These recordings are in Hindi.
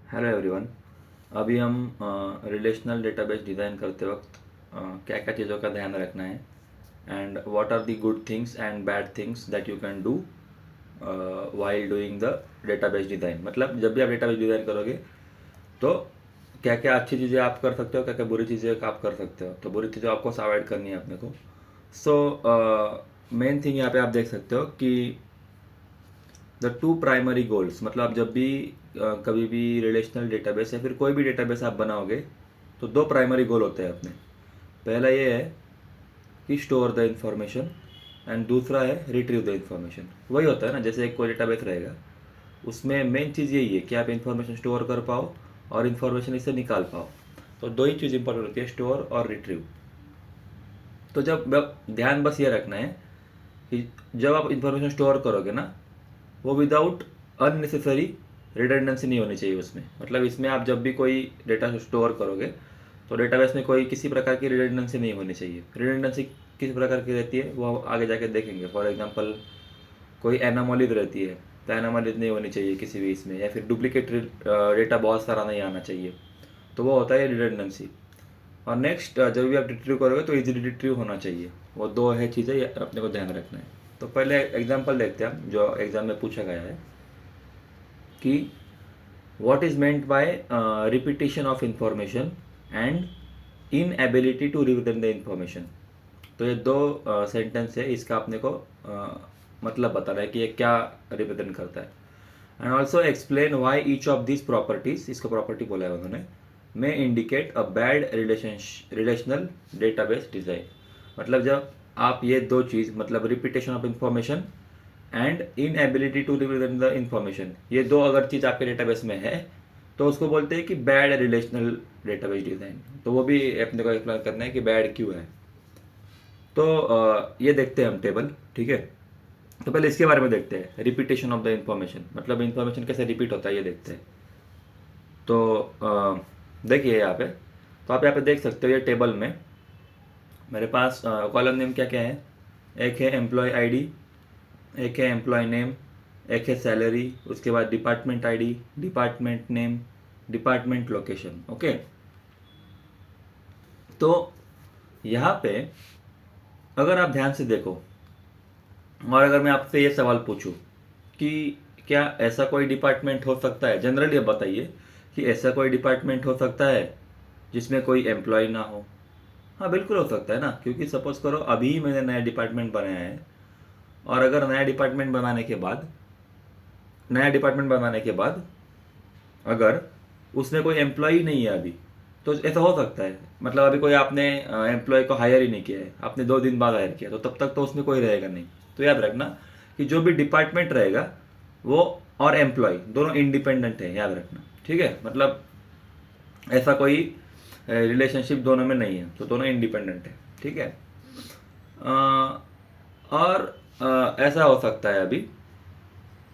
Hello everyone. अभी हम रिलेशनल डेटाबेस डिज़ाइन करते वक्त क्या क्या चीज़ों का ध्यान रखना है and what are the good things and bad things that you can do while doing the database design. मतलब जब भी आप डेटाबेस डिज़ाइन करोगे तो क्या क्या अच्छी चीज़ें आप कर सकते हो, क्या क्या बुरी चीज़ें आप कर सकते हो। तो बुरी चीज़ें आपको अवॉइड करनी है अपने को। सो मेन थिंग यहाँ पे आप देख सकते हो कि द टू प्राइमरी गोल्स, मतलब आप जब भी कभी भी रिलेशनल डेटाबेस या फिर कोई भी डेटाबेस आप बनाओगे तो दो प्राइमरी गोल होते हैं अपने। पहला ये है कि स्टोर द इंफॉर्मेशन एंड दूसरा है रिट्रीव द इंफॉर्मेशन। वही होता है ना, जैसे एक कोई डेटाबेस रहेगा उसमें मेन चीज़ यही है कि आप इंफॉर्मेशन स्टोर कर पाओ और इन्फॉर्मेशन इससे निकाल पाओ। तो दो ही चीज़ इंपॉर्टेंट होती है, स्टोर और रिट्रीव। तो ध्यान बस ये रखना है कि जब आप इंफॉर्मेशन स्टोर करोगे ना, वो विदाउट अननेसेसरी रिडंडेंसी नहीं होनी चाहिए उसमें। मतलब इसमें आप जब भी कोई डेटा स्टोर करोगे तो डेटाबेस में कोई किसी प्रकार की रिडंडेंसी नहीं होनी चाहिए। रिडंडेंसी किस प्रकार की रहती है वो आगे जाके देखेंगे। फॉर एग्जांपल कोई एनामोलीज रहती है तो एनामोलीज नहीं होनी चाहिए किसी भी इसमें, या फिर डुप्लीकेट डेटा बहुत सारा नहीं आना चाहिए। तो वो होता है रिडंडेंसी। और नेक्स्ट जब भी आप रिट्रीव करोगे तो इजीली रिट्रीव होना चाहिए। वो दो है चीज़ें, ये अपने को ध्यान रखना है। तो पहले एग्जांपल देखते हैं हम, जो एग्जाम में पूछा गया है कि what is meant by repetition of information and inability to retain the information. तो ये दो सेंटेंस है, इसका अपने को मतलब बताना है कि ये क्या रिप्रेजेंट करता है। And also explain why each of this properties, इसको प्रॉपर्टी बोला है उन्होंने, may indicate a bad relational database design. मतलब जब आप ये दो चीज़, मतलब repetition of information and inability to represent the information, ये दो अगर चीज़ आपके डेटाबेस में है तो उसको बोलते हैं कि बैड रिलेशनल डेटाबेस डिज़ाइन। तो वो भी अपने को एक्सप्लेन करना है कि बैड क्यों है। तो ये देखते हैं हम टेबल, ठीक है। तो पहले इसके बारे में देखते हैं, रिपीटेशन ऑफ द इंफॉर्मेशन, मतलब इंफॉर्मेशन कैसे रिपीट होता है ये देखते हैं। तो देखिए यहाँ पे, तो आप यहाँ पे देख सकते हो ये टेबल में मेरे पास कॉलम नेम क्या क्या है। एक है एम्प्लॉय आईडी, एक है एम्प्लॉय नेम, एक है सैलरी, उसके बाद department ID, department name, department location. Okay. तो यहाँ पे अगर आप ध्यान से देखो और अगर मैं आपसे ये सवाल पूछूं कि क्या ऐसा कोई डिपार्टमेंट हो सकता है, जनरली अब बताइए कि ऐसा कोई डिपार्टमेंट हो सकता है जिसमें कोई एम्प्लॉय ना हो। हाँ बिल्कुल हो सकता है ना, क्योंकि सपोज करो अभी मैंने नया डिपार्टमेंट बनाया है और अगर नया डिपार्टमेंट बनाने के बाद अगर उसमें कोई एम्प्लॉय नहीं है अभी, तो ऐसा हो सकता है। मतलब अभी कोई आपने एम्प्लॉय को हायर ही नहीं किया है, आपने 2 दिन बाद हायर किया, तो तब तक तो उसमें कोई रहेगा नहीं। तो याद रखना कि जो भी डिपार्टमेंट रहेगा वो और एम्प्लॉय दोनों इंडिपेंडेंट है, याद रखना, ठीक है। मतलब ऐसा कोई रिलेशनशिप दोनों में नहीं है, तो दोनों इंडिपेंडेंट है, ठीक है। और ऐसा हो सकता है अभी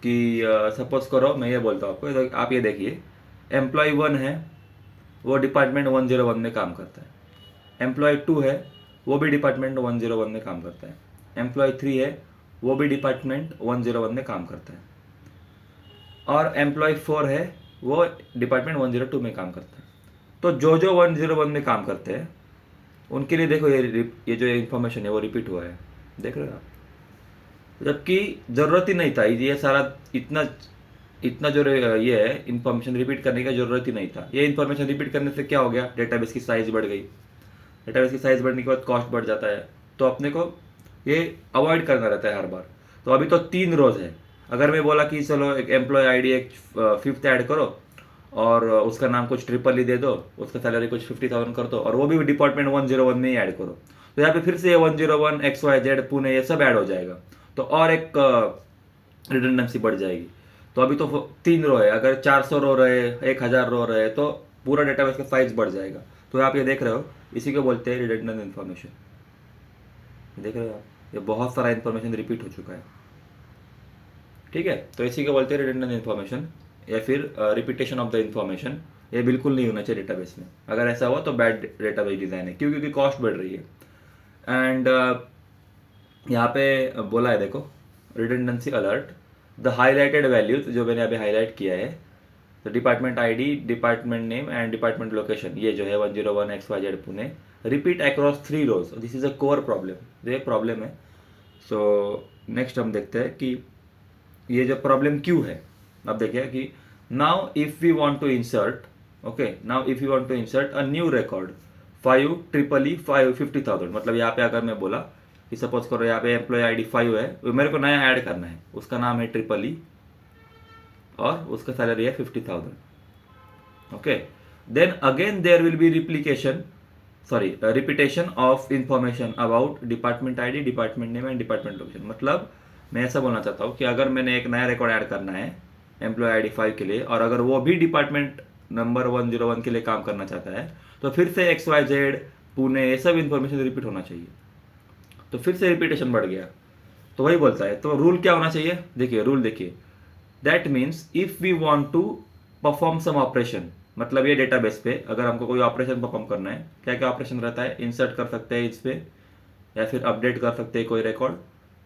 कि सपोज करो मैं ये बोलता हूँ आपको, तो आप ये देखिए, एम्प्लॉय 1 है, वो डिपार्टमेंट 101 में काम करता है। एम्प्लॉय 2 है, वो भी डिपार्टमेंट 101 में काम करता है। एम्प्लॉय 3 है, वो भी डिपार्टमेंट 101 में काम करता है। और एम्प्लॉय 4 है, वो डिपार्टमेंट 102 में काम करता है। तो जो जो 101 में काम करते हैं उनके लिए देखो ये जो इन्फॉर्मेशन है वो रिपीट हुआ है, देख रहे हो आप। जबकि ज़रूरत ही नहीं था ये सारा, इतना इतना जो ये है इन्फॉर्मेशन रिपीट करने का ज़रूरत ही नहीं था। ये इन्फॉर्मेशन रिपीट करने से क्या हो गया, डेटाबेस की साइज़ बढ़ गई। डेटाबेस की साइज़ बढ़ने के बाद कॉस्ट बढ़ जाता है, तो अपने को ये अवॉइड करना रहता है हर बार। तो अभी तो 3 रोज़ है, अगर मैं बोला कि चलो एक एम्प्लॉय आईडी एक 5th ऐड करो और उसका नाम कुछ ट्रिपल ही दे दो, उसका सैलरी कुछ 50,000 कर दो और वो भी डिपार्टमेंट 101 में ही ऐड करो, तो यहाँ पे फिर से 101 XYZ पुणे ये सब ऐड हो जाएगा। तो और एक रिडंडेंसी बढ़ जाएगी। तो अभी तो 3 रो है, अगर 400 रो रहे, 1000 रो रहे, तो पूरा डेटाबेस का साइज बढ़ जाएगा। तो आप ये देख रहे हो, इसी को बोलते हैं रिडंडेंट इन्फॉर्मेशन। देख रहे हो आप, ये बहुत सारा इन्फॉर्मेशन रिपीट हो चुका है, ठीक है। तो इसी को बोलते हैं रिडंडेंट इन्फॉर्मेशन या फिर रिपीटेशन ऑफ द इन्फॉर्मेशन। ये बिल्कुल नहीं होना चाहिए डेटाबेस में। अगर ऐसा हुआ तो बैड डेटाबेस डिज़ाइन है, क्यों? क्योंकि कॉस्ट बढ़ रही है। एंड यहाँ पे बोला है देखो, redundancy alert, the highlighted values, जो मैंने अभी हाईलाइट किया है, तो department ID, department name and department location, ये जो है 101 XYZ Pune, repeat across 3 rows. This is a core problem, ये प्रॉब्लम है। सो नेक्स्ट हम देखते हैं कि ये जो प्रॉब्लम क्यों है। अब देखिए कि now if we want to insert, okay, now if you want to insert a new record 50,000, मतलब यहाँ पे अगर मैं बोला कि सपोज करो यहाँ पे एम्प्लॉय आईडी 5 है, तो मेरे को नया ऐड करना है, उसका नाम है EEE और उसका सैलरी है 50,000, okay. Then again there will be repetition of information about department ID, department name and department location. मतलब मैं ऐसा बोलना चाहता हूँ कि अगर मैंने एक नया रिकॉर्ड ऐड करना है एम्प्लॉय आईडी 5 के लिए, और अगर वो भी डिपार्टमेंट नंबर 101 के लिए काम करना चाहता है, तो फिर से XYZ पुणे ये सब इन्फॉर्मेशन रिपीट होना चाहिए। तो फिर से रिपीटेशन बढ़ गया। तो वही बोलता है, तो रूल क्या होना चाहिए, देखिए रूल देखिए, that means if we want to perform some operation, मतलब ये डेटाबेस पे अगर हमको कोई ऑपरेशन परफॉर्म करना है, क्या क्या ऑपरेशन रहता है, इंसर्ट कर सकते हैं इस पे, या फिर अपडेट कर सकते हैं कोई रिकॉर्ड,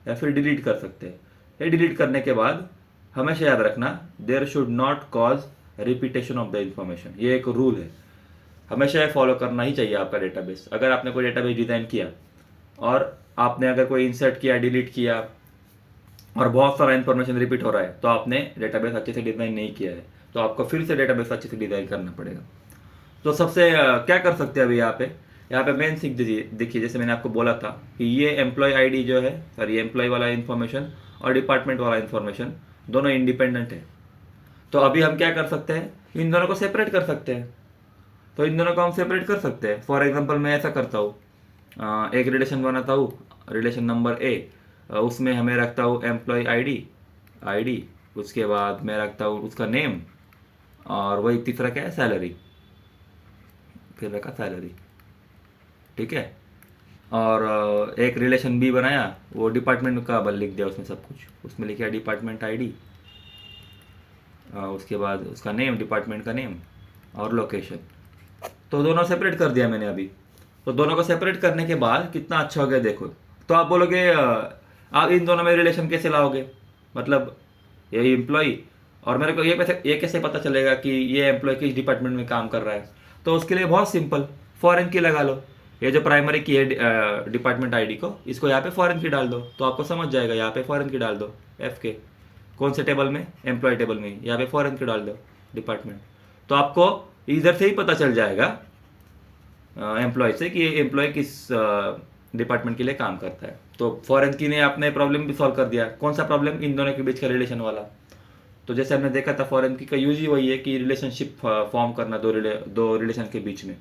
या फिर डिलीट कर सकते हैं। ये डिलीट करने के बाद हमेशा याद रखना, there should not cause repetition of the information, ये एक रूल है, हमेशा ये फॉलो करना ही चाहिए आपका डेटाबेस। अगर आपने कोई डेटाबेस डिजाइन किया और आपने अगर कोई इंसर्ट किया, डिलीट किया और बहुत सारा इन्फॉर्मेशन रिपीट हो रहा है, तो आपने डेटाबेस अच्छे से डिजाइन नहीं किया है, तो आपको फिर से डेटाबेस अच्छे से डिजाइन करना पड़ेगा। तो सबसे क्या कर सकते हैं अभी यहाँ पे मेन सीख दीजिए। देखिए जैसे मैंने आपको बोला था कि ये एम्प्लॉय आईडी जो है, सॉरी एम्प्लॉय वाला इन्फॉर्मेशन और डिपार्टमेंट वाला इन्फॉर्मेशन दोनों इंडिपेंडेंट है। तो अभी हम क्या कर सकते हैं, इन दोनों को सेपरेट कर सकते हैं। तो इन दोनों को हम सेपरेट कर सकते हैं। फॉर एग्जांपल मैं ऐसा करता हूँ, एक रिलेशन बनाता हूँ, रिलेशन नंबर A, उसमें हमें रखता हूँ एम्प्लॉय आईडी, उसके बाद मैं रखता हूँ उसका नेम, और वही तीसरा क्या है, सैलरी, फिर रखा सैलरी, ठीक है। और एक रिलेशन B बनाया, वो डिपार्टमेंट का बल लिख दिया उसमें सब कुछ, उसमें लिखा डिपार्टमेंट आईडी, उसके बाद उसका नेम, डिपार्टमेंट का नेम और लोकेशन। तो दोनों सेपरेट कर दिया मैंने अभी। तो दोनों को सेपरेट करने के बाद कितना अच्छा हो गया देखो। तो आप बोलोगे आप इन दोनों में रिलेशन कैसे लाओगे, मतलब ये एम्प्लॉय और मेरे को ये कैसे पता चलेगा कि ये एम्प्लॉय किस डिपार्टमेंट में काम कर रहा है। तो उसके लिए बहुत सिंपल, फॉरेन की लगा लो। ये जो प्राइमरी की है डिपार्टमेंट आईडी को, इसको यहाँ पे फॉरेन की डाल दो, तो आपको समझ जाएगा। यहाँ पे फॉरेन की डाल दो, FK, कौन से टेबल में, एम्प्लॉय टेबल में, यहाँ पे फॉरेन की डाल दो डिपार्टमेंट। तो आपको इधर से ही पता चल जाएगा एम्प्लॉय से कि ये एम्प्लॉय किस डिपार्टमेंट के लिए काम करता है। तो फॉरेन की ने आपने प्रॉब्लम भी सॉल्व कर दिया। कौन सा प्रॉब्लम, इन दोनों के बीच का रिलेशन वाला। तो जैसे हमने देखा था फॉरेन की का यूज ही वही है कि रिलेशनशिप फॉर्म करना दो रिलेशन के बीच में।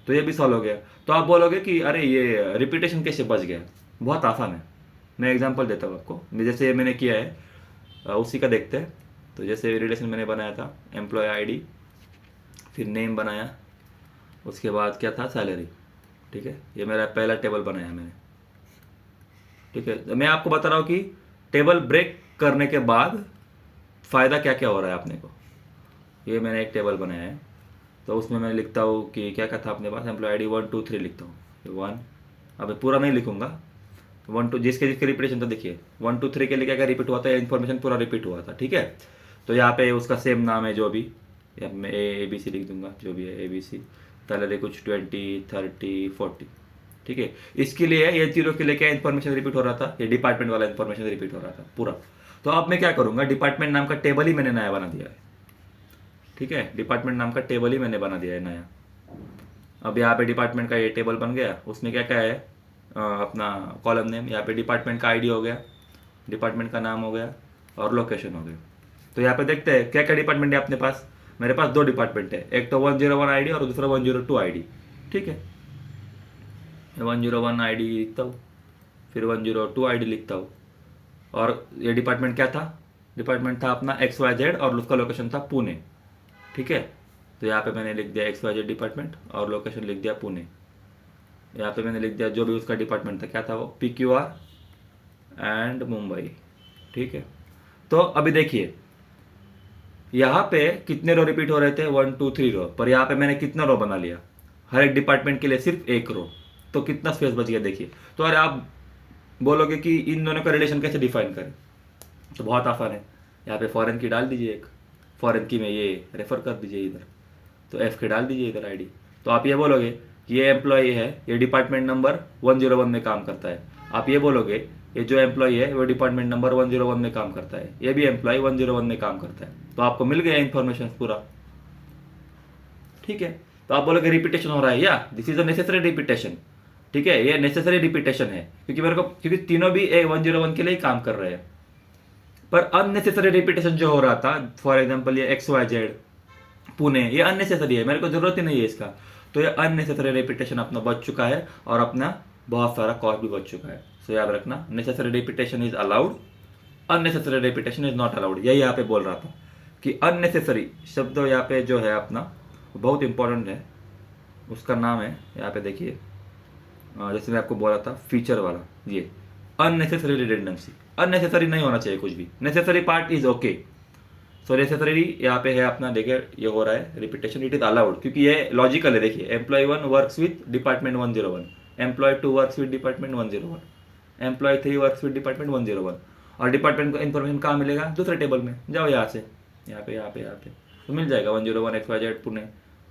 तो ये भी सॉल्व हो गया। तो आप बोलोगे कि अरे ये रिपीटेशन कैसे बच गया। बहुत आसान है, मैं एग्जांपल देता हूँ आपको। जैसे मैंने किया है उसी का देखते हैं। तो जैसे रिलेशन मैंने बनाया था एम्प्लॉय आईडी, फिर नेम बनाया, उसके बाद क्या था, सैलरी, ठीक है। ये मेरा पहला टेबल बनाया मैंने, ठीक है। तो मैं आपको बता रहा हूँ कि टेबल ब्रेक करने के बाद फ़ायदा क्या क्या हो रहा है अपने को। ये मैंने एक टेबल बनाया है, तो उसमें मैं लिखता हूँ कि क्या क्या था अपने पास, एम्प्लॉय आईडी 1 2 3 लिखता हूँ। 1, अब पूरा नहीं लिखूंगा, 1 2 जिसके रिपीटेशन, तो देखिए 1 2 3 के लिए क्या क्या रिपीट हुआ था, इन्फॉर्मेशन पूरा रिपीट हुआ था, ठीक है। तो यहाँ पे उसका सेम नाम है जो भी, या मैं ABC लिख दूंगा, जो भी है ABC, सैलरी कुछ 20 30 40, ठीक है। इसके लिए ये चीज़ों के लिए क्या इन्फॉर्मेशन रिपीट हो रहा था, ये डिपार्टमेंट वाला इन्फॉर्मेशन रिपीट हो रहा था पूरा। तो अब मैं क्या करूँगा, डिपार्टमेंट नाम का टेबल ही मैंने नया बना दिया है, ठीक है। डिपार्टमेंट नाम का टेबल ही मैंने बना दिया है नया। अब यहाँ पे डिपार्टमेंट का ये टेबल बन गया, उसमें क्या क्या है, अपना कॉलम नेम, यहाँ पे डिपार्टमेंट का आईडी हो गया, डिपार्टमेंट का नाम हो गया और लोकेशन हो गया। तो यहाँ पे देखते हैं क्या क्या डिपार्टमेंट है अपने पास। मेरे पास 2 डिपार्टमेंट है, एक तो 101 आईडी और दूसरा 102 आईडी, ठीक है। 101 आईडी लिखता हूँ, फिर 102 आईडी लिखता हूँ। और ये डिपार्टमेंट क्या था, डिपार्टमेंट था अपना XYZ और उसका लोकेशन था पुणे, ठीक है। तो यहाँ पे मैंने लिख दिया XYZ डिपार्टमेंट और लोकेशन लिख दिया पुणे। यहाँ पे मैंने लिख दिया जो भी उसका डिपार्टमेंट था, क्या था वो, PQR एंड मुंबई, ठीक है। तो अभी देखिए यहाँ पे कितने रो रिपीट हो रहे थे, 1 2 3 रो, पर यहाँ पे मैंने कितना रो बना लिया, हर एक डिपार्टमेंट के लिए सिर्फ 1 रो। तो कितना स्पेस बच गया देखिए। तो अरे आप बोलोगे कि इन दोनों का रिलेशन कैसे डिफाइन करें, तो बहुत आसान है। यहाँ पे फॉरेन की डाल दीजिए एक, फॉरेन की में ये रेफर कर दीजिए इधर, तो एफ के डाल दीजिए इधर आईडी। तो आप ये बोलोगे कि ये एम्प्लॉय है, ये डिपार्टमेंट नंबर 101 में काम करता है। आप ये बोलोगे ये जो एम्प्लॉय है वो डिपार्टमेंट नंबर 101 में काम करता है, ये भी एम्प्लॉय 101 में काम करता है। तो आपको मिल गया इन्फॉर्मेशन पूरा, ठीक है। तो आप बोलोगे रिपीटेशन हो रहा है, या this is a necessary repetition, ठीक है, ये नेसेसरी रिपीटेशन है क्योंकि मेरे को, क्योंकि तीनों भी 101 के लिए ही काम कर रहे हैं। पर अननेसेसरी रिपीटेशन जो हो रहा था, फॉर एग्जाम्पल ये XYZ पुणे, ये अननेसेसरी है, मेरे को जरूरत ही नहीं है इसका। तो ये अननेसेसरी रिपीटेशन अपना बच चुका है और अपना बहुत सारा कॉस्ट भी बच चुका है। सो याद रखना, necessary repetition is allowed, unnecessary repetition is not allowed. यही यहाँ पे बोल रहा था कि अननेसेसरी शब्द यहाँ पे जो है अपना बहुत इंपॉर्टेंट है, उसका नाम है यहाँ पे देखिए, जैसे मैं आपको बोला था फीचर वाला, ये अननेसेसरी रिडंडेंसी। अननेसेसरी नहीं होना चाहिए कुछ भी, necessary part is okay. So necessary यहाँ पे है अपना, देखिए ये हो रहा है रिपीटेशन, इट इज अलाउड क्योंकि ये लॉजिकल है। देखिए employee 1 works with department 101, employee 2 works with department 101, employee 3 works with department 101। और डिपार्टमेंट का इन्फॉर्मेशन कहाँ मिलेगा? दूसरे टेबल में जाओ, यहाँ से यहाँ पे तो मिल जाएगा 101 XYZ पुणे,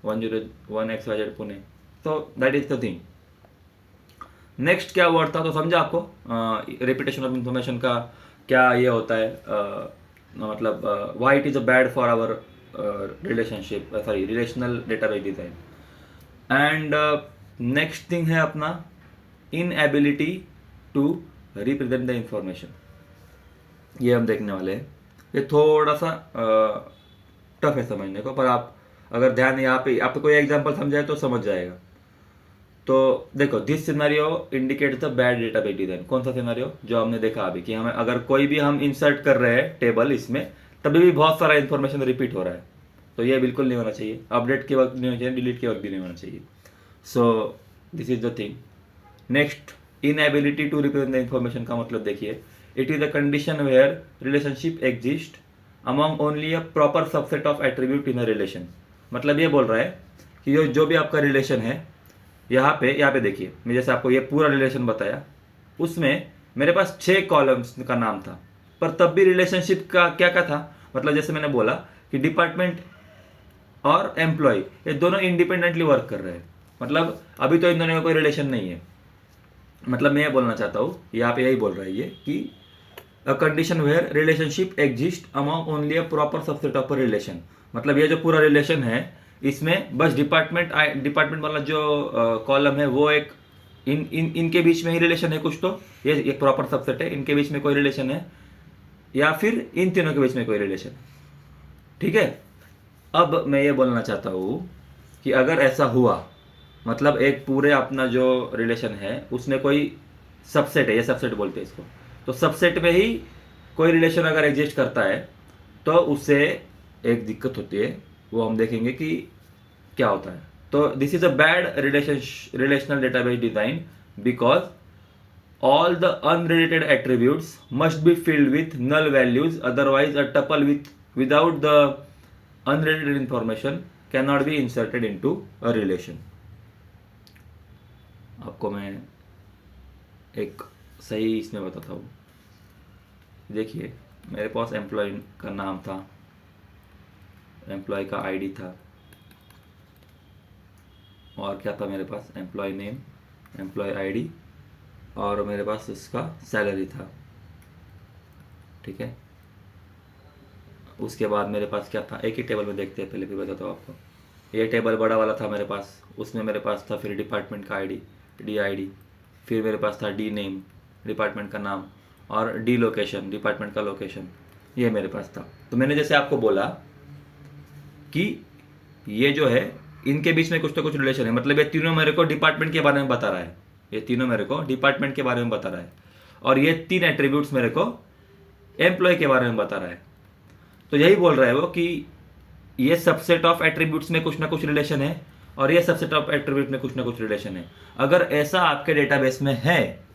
101 XYZ पुणे। तो that is the thing. Next क्या वर्ड था तो समझा आपको, रिपीटेशन ऑफ इंफॉर्मेशन का क्या ये होता है, मतलब why it is a bad for our relationship, sorry relational database design. And next thing है अपना inability to represent the information. ये हम देखने वाले हैं, ये थोड़ा सा टफ है समझने को, पर आप अगर ध्यान यहाँ पे आपको कोई एग्जांपल समझाए तो समझ जाएगा। तो देखो, this scenario indicates the bad database design. कौन सा सिनेरियो? जो हमने देखा अभी कि हमें अगर कोई भी हम इंसर्ट कर रहे हैं टेबल इसमें, तभी भी बहुत सारा इन्फॉर्मेशन रिपीट हो रहा है, तो ये बिल्कुल नहीं होना चाहिए। अपडेट के वक्त नहीं होना चाहिए, डिलीट के वक्त भी नहीं होना चाहिए। So this is the thing. Next, inability to represent the information का मतलब देखिए, it is a condition where relationship exist among only a proper subset of attribute in a relation. मतलब ये बोल रहा है कि जो भी आपका रिलेशन है, यहाँ पे देखिए, मैं जैसे आपको ये पूरा रिलेशन बताया, उसमें मेरे पास 6 कॉलम्स का नाम था, पर तब भी रिलेशनशिप का क्या क्या था, मतलब जैसे मैंने बोला कि डिपार्टमेंट और एम्प्लॉय ये दोनों इंडिपेंडेंटली वर्क कर रहे हैं। मतलब अभी तो इन दोनों का कोई रिलेशन नहीं है। मतलब मैं ये बोलना चाहता हूँ, यहाँ पे यही बोल रहा है ये कि a condition where relationship exist among only a proper subset of a relation. मतलब ये जो पूरा रिलेशन है, इसमें बस डिपार्टमेंट वाला जो कॉलम है वो एक इनके बीच में ही रिलेशन है कुछ, तो ये एक प्रॉपर सबसेट है, इनके बीच में कोई रिलेशन है, या फिर इन तीनों के बीच में कोई रिलेशन, ठीक है। अब मैं ये बोलना चाहता हूँ कि अगर ऐसा हुआ, मतलब एक पूरे अपना जो रिलेशन है उसमें कोई सबसेट है, ये सबसेट बोलते हैं इसको, तो सबसेट में ही कोई रिलेशन अगर एग्जिस्ट करता है तो उससे एक दिक्कत होती है, वो हम देखेंगे कि क्या होता है। तो this is a bad relational database design because all the unrelated attributes must be filled with null values, otherwise a tuple without the unrelated information cannot be inserted into a relation। आपको मैं एक सही इसमें बताता हूँ। देखिए, मेरे पास एम्प्लॉय का नाम था, एम्प्लॉय का आईडी था, और क्या था मेरे पास, एम्प्लॉय नेम, एम्प्लॉय आईडी, और मेरे पास इसका सैलरी था, ठीक है। उसके बाद मेरे पास क्या था, एक ही टेबल में देखते हैं, पहले भी बताता हूँ आपको। ये टेबल बड़ा वाला था मेरे पास, उसमें मेरे पास था फिर डिपार्टमेंट का आईडी, डी आईडी, फिर मेरे पास था डी नेम, डिपार्टमेंट का नाम, और डी लोकेशन, डिपार्टमेंट का लोकेशन, ये मेरे पास था। तो मैंने जैसे आपको बोला कि ये जो है इनके बीच में कुछ तो कुछ रिलेशन है, मतलब ये तीनों मेरे को डिपार्टमेंट के बारे में बता रहा है, ये तीनों मेरे को डिपार्टमेंट के बारे में बता रहा है, और ये 3 एट्रीब्यूट्स मेरे को एम्प्लॉय के बारे में बता रहा है। तो यही बोल रहा है वो कि ये सबसेट ऑफ एट्रीब्यूट्स में कुछ ना कुछ रिलेशन है, और ये सबसेट ऑफ एट्रीब्यूट में कुछ ना कुछ रिलेशन है। अगर ऐसा आपके डेटाबेस में है,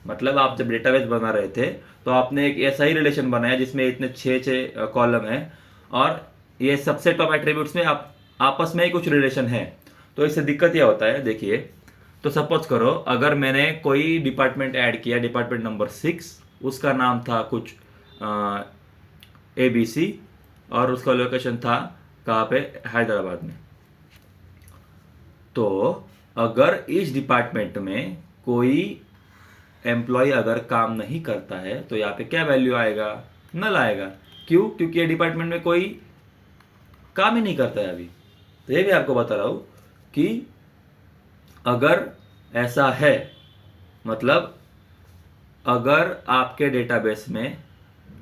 मतलब आप जब डेटाबेस बना रहे थे तो आपने एक ऐसा ही रिलेशन बनाया जिसमें इतने 6 कॉलम है, और ये सबसेट ऑफ एट्रीब्यूट्स में आप आपस में ही कुछ रिलेशन है, तो इससे दिक्कत यह होता है। देखिए, तो सपोज करो अगर मैंने कोई डिपार्टमेंट ऐड किया, डिपार्टमेंट नंबर 6, उसका नाम था कुछ ABC, और उसका लोकेशन था कहाँ पे, हैदराबाद में। तो अगर इस डिपार्टमेंट में कोई एम्प्लॉय अगर काम नहीं करता है तो यहाँ पे क्या वैल्यू आएगा, नल आएगा। क्यों? क्योंकि ये डिपार्टमेंट में कोई काम ही नहीं करता है अभी। तो ये भी आपको बता रहा हूं कि अगर ऐसा है, मतलब अगर आपके डेटाबेस में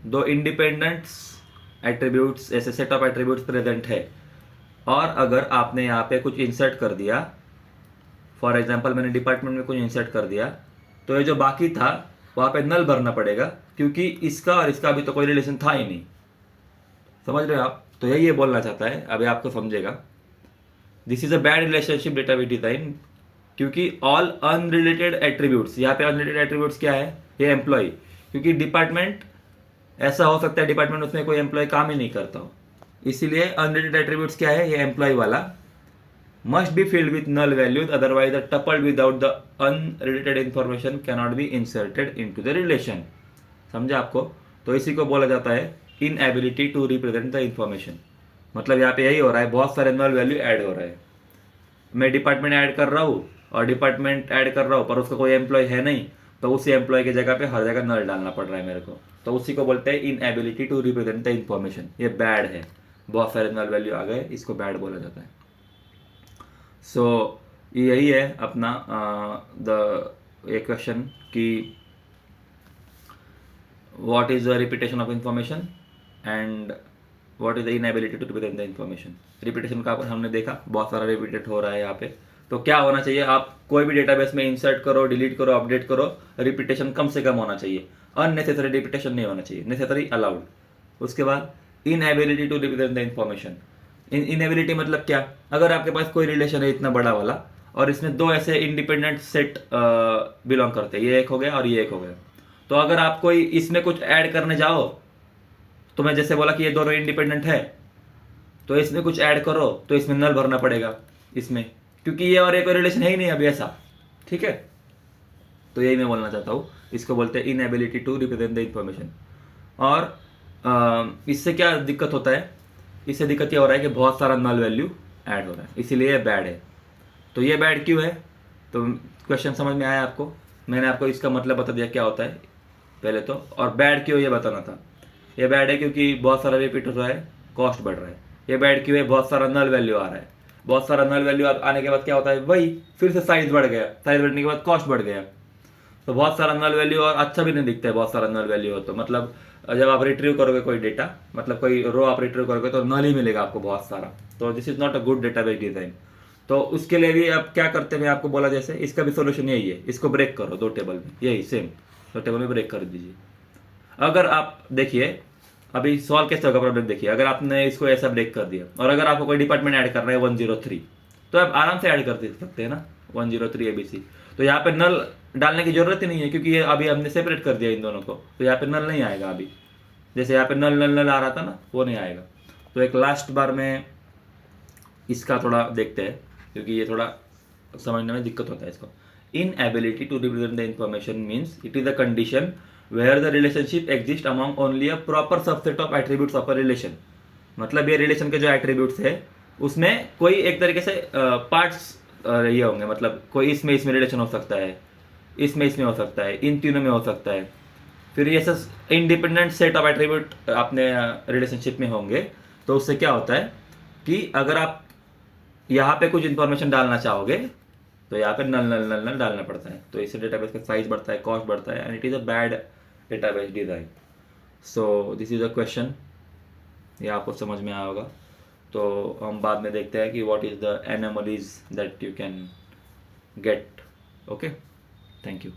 दो इंडिपेंडेंट एट्रीब्यूट्स, ऐसे सेट ऑफ एट्रीब्यूट्स प्रेजेंट है, और अगर आपने यहाँ पे कुछ इंसर्ट कर दिया, फॉर एग्जांपल मैंने डिपार्टमेंट में कुछ इंसर्ट कर दिया, तो ये जो बाकी था वहाँ पे नल भरना पड़ेगा, क्योंकि इसका और इसका अभी तो कोई रिलेशन था ही नहीं। समझ रहे हो आप? तो यही ये बोलना चाहता है, अभी आपको समझेगा। This is a bad relationship database design, क्योंकि ऑल अनरिलेटेड एट्रीब्यूट्स, यहाँ पे अनरिलेटेड एट्रीब्यूट्स क्या है, ये एम्प्लॉय, क्योंकि डिपार्टमेंट ऐसा हो सकता है डिपार्टमेंट उसमें कोई एम्प्लॉय काम ही नहीं करता हो, इसीलिए अनरिलेटेड एट्रीब्यूट्स क्या है, ये एम्प्लॉय वाला must be filled with null values, otherwise the tuple without the unrelated information cannot be inserted into the relation। समझे आपको? तो इसी को बोला जाता है inability to represent the information। मतलब यहाँ पे यही हो रहा है, बहुत सारे null value ऐड हो रहे हैं। मैं डिपार्टमेंट ऐड कर रहा हूँ और डिपार्टमेंट ऐड कर रहा हूँ, पर उसका कोई एम्प्लॉय है नहीं, तो उसी एम्प्लॉय की जगह पे हर जगह नल डालना पड़ रहा है मेरे को। तो उसी को बोलते हैं inability to represent the information. ये बैड है, बहुत सारे नल वैल्यू आ गए, इसको बैड बोला जाता है। सो यही है अपना द एक क्वेश्चन कि what is the repetition of information and what is the inability to represent the information. Repetition का हमने देखा, बहुत सारा रिपीटेड हो रहा है यहाँ पे। तो क्या होना चाहिए, आप कोई भी डेटाबेस में इंसर्ट करो, डिलीट करो, अपडेट करो, रिपीटेशन कम से कम होना चाहिए, अननेसेसरी रिपीटेशन नहीं होना चाहिए, नेसेसरी अलाउड। उसके बाद inability to represent the information. Inability मतलब क्या, अगर आपके पास कोई रिलेशन है इतना बड़ा वाला और इसमें दो ऐसे इंडिपेंडेंट सेट बिलोंग करते हैं, ये एक हो गया और ये एक हो गया, तो अगर आप कोई इसमें कुछ ऐड करने जाओ, तो मैं जैसे बोला कि ये दोनों इंडिपेंडेंट है, तो इसमें कुछ ऐड करो तो इसमें नल भरना पड़ेगा इसमें, क्योंकि ये और एक रिलेशन है ही नहीं अभी ऐसा। ठीक है, तो यही मैं बोलना चाहता हूँ, इसको बोलते हैं inability to represent the information. और इससे क्या दिक्कत होता है, इससे दिक्कत ये हो रहा है कि बहुत सारा नल वैल्यू ऐड हो रहा है, इसीलिए ये बैड है। तो ये बैड क्यों है, तो क्वेश्चन समझ में आया आपको? मैंने आपको इसका मतलब बता दिया क्या होता है पहले तो, और बैड क्यों ये बताना था। ये बैड है क्योंकि बहुत सारा रिपीट हो रहा है, कॉस्ट बढ़ रहा है। ये बैड क्यों है, बहुत सारा नल वैल्यू आ रहा है। बहुत सारा नल वैल्यू आने के बाद क्या होता है, वही फिर से साइज बढ़ गया, साइज बढ़ने के बाद कॉस्ट बढ़ गया। तो बहुत सारा नल वैल्यू और अच्छा भी नहीं दिखता है, बहुत सारा नल वैल्यू हो तो, मतलब जब आप रिट्रीव करोगे कोई डेटा, मतलब कोई रो आप रिट्रीव करोगे तो नल ही मिलेगा आपको बहुत सारा। तो this is not a good database design. तो उसके लिए भी आप क्या करते हैं, मैं आपको बोला जैसे, इसका भी सोल्यूशन यही है, इसको ब्रेक करो दो टेबल में, यही सेम दो टेबल में ब्रेक कर दीजिए। अगर आप देखिए अभी सॉल्व कैसे होगा प्रॉब्लम, देखिए अगर आपने इसको ऐसा ब्रेक कर दिया और अगर आपको कोई डिपार्टमेंट ऐड कर रहा है 103, तो आप आराम से ऐड कर दे सकते हैं ना 103 ABC। तो यहाँ पे नल डालने की जरूरत ही नहीं है, क्योंकि ये अभी हमने सेपरेट कर दिया इन दोनों को, तो यहाँ पे नल नहीं आएगा अभी। जैसे यहाँ पे नल नल नल आ रहा था ना, वो नहीं आएगा। तो एक लास्ट बार में इसका थोड़ा देखते हैं, क्योंकि ये थोड़ा समझने में दिक्कत होता है इसको। Inability to represent the information means it is a condition where the relationship exist among only a proper subset of attributes of a relation. मतलब ये रिलेशन के जो एट्रीब्यूट्स है उसमें कोई एक तरीके से पार्ट्स ये होंगे, मतलब कोई इसमें रिलेशन हो सकता है, इसमें हो सकता है, इन तीनों में हो सकता है, फिर ये सब इंडिपेंडेंट सेट ऑफ एट्रीब्यूट अपने रिलेशनशिप में होंगे। तो उससे क्या होता है कि अगर आप यहाँ पे कुछ इंफॉर्मेशन डालना चाहोगे तो यहाँ पे नल नल नल नल डालना पड़ता है, तो इससे डेटाबेस का साइज बढ़ता है, कॉस्ट बढ़ता है, and it is a bad database design. So this is a question, ये आपको समझ में आया होगा। तो हम बाद में देखते हैं कि what is the anomalies that you can get. Okay, thank you.